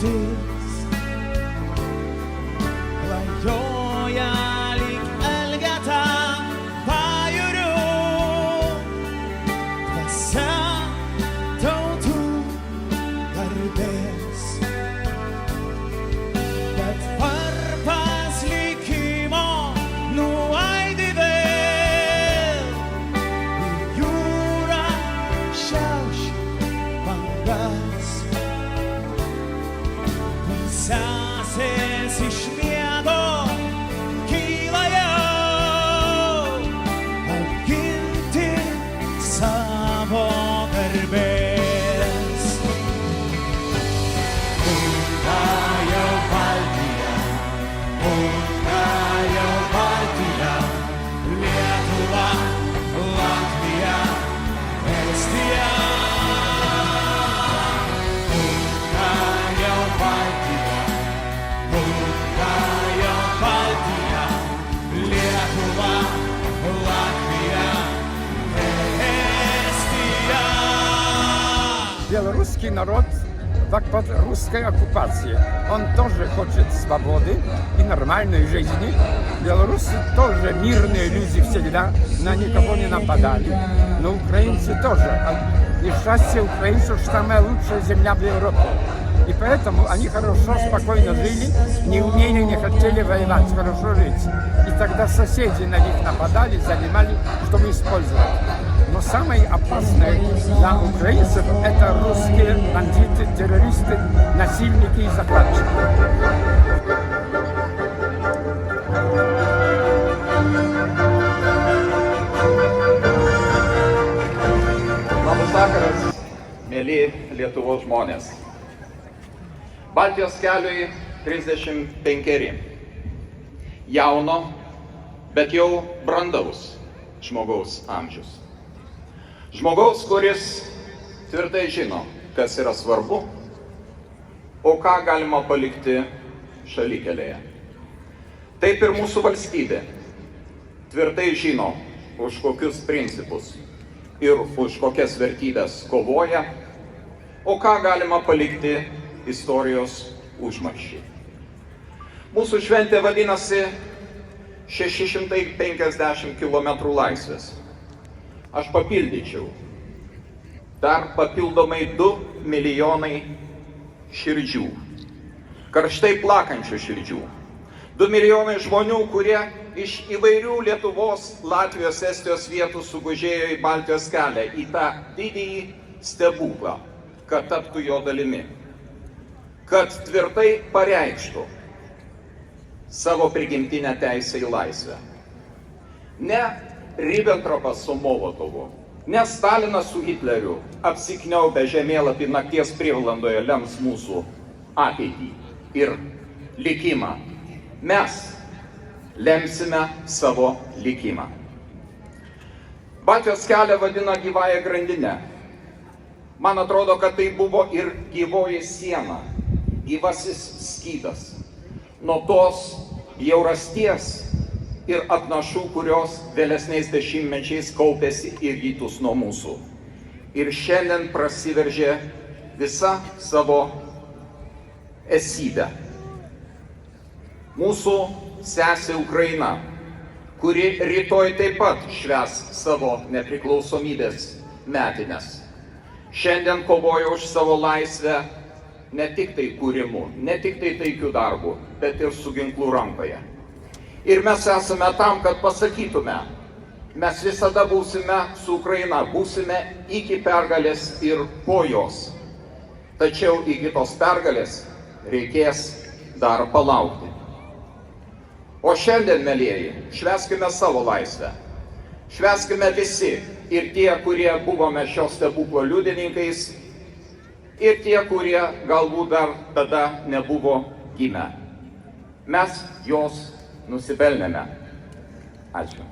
viltis klajoja lyg elgeta pajūriu, dvasia tautų garbės. Bet varpas likimo nuaidi vėl, į jūrą šiauši bangas. Sesės iš miego kyla jau, apginti savo garbės. Bunga jau Baltija, Lietuva, Latvija, Estija. Bunga jau Baltija, Lietuva, Latvija, Estija. Белорусский народ так под русской оккупацией. Он тоже хочет свободы и нормальной жизни. Белорусы тоже мирные люди всегда, на никого не нападали. Но украинцы тоже. И счастье украинцев, что самая лучшая земля в Европе. И поэтому они хорошо, спокойно жили, не умели, не хотели воевать, хорошо жить. И тогда соседи на них нападали, занимали, чтобы использовать. Но самое опасное для украинцев – это русские бандиты, террористы, насильники и захватчики. Labas vakaras, mėly Lietuvos žmonės. Baltijos keliui 35. Jauno, bet jau brandaus žmogaus amžius. Žmogaus, kuris tvirtai žino, kas yra svarbu, o ką galima palikti šalikelėje. Taip ir mūsų valstybė tvirtai žino, už kokius principus ir už kokias vertybės kovoja, o ką galima palikti istorijos užmarščiai. Mūsų šventė vadinasi 650 km laisvės. Aš papildyčiau. Dar papildomai 2 milijonai širdžių. Karštai plakančių širdžių. 2 milijonai žmonių, kurie iš įvairių Lietuvos, Latvijos, Estijos vietų sugužėjo į Baltijos kelią, į tą didįjį stebuklą, kad taptų jo dalimi. Kad tvirtai pareikštų savo prigimtinę teisę į laisvę. Ne Ribbentropas su Molotovu, ne Stalinas su Hitleriu apsikniaubę žemėlapį nakties prieblandoje lems mūsų ateitį ir likimą. Mes lemsime savo likimą. Baltijos kelią vadina gyvąją grandinę. Man atrodo, kad tai buvo ir gyvoji siena, gyvasis skydas. Nuo tos bjaurasties ir apnašų, kurios vėlesniais dešimtmečiais kaupėsi į rytus nuo mūsų. Ir šiandien prasiveržė visa savo esybę. Mūsų sesė Ukraina, kuri rytoj taip pat švęs savo nepriklausomybės metines. Šiandien kovoja už savo laisvę ne tik tai kūrimu, ne tik tai taikių darbų, bet ir su ginklu rankoje. Ir mes esame tam, kad pasakytume, mes visada būsime su Ukraina, būsime iki pergalės ir po jos. Tačiau iki tos pergalės reikės dar palaukti. O šiandien, mielieji, švęskime savo laisvę. Švęskime visi, ir tie, kurie buvome šio stebuklo liudininkais, ir tie, kurie galbūt dar tada nebuvo gimę. Mes jos nusipelnėme. Ačiū.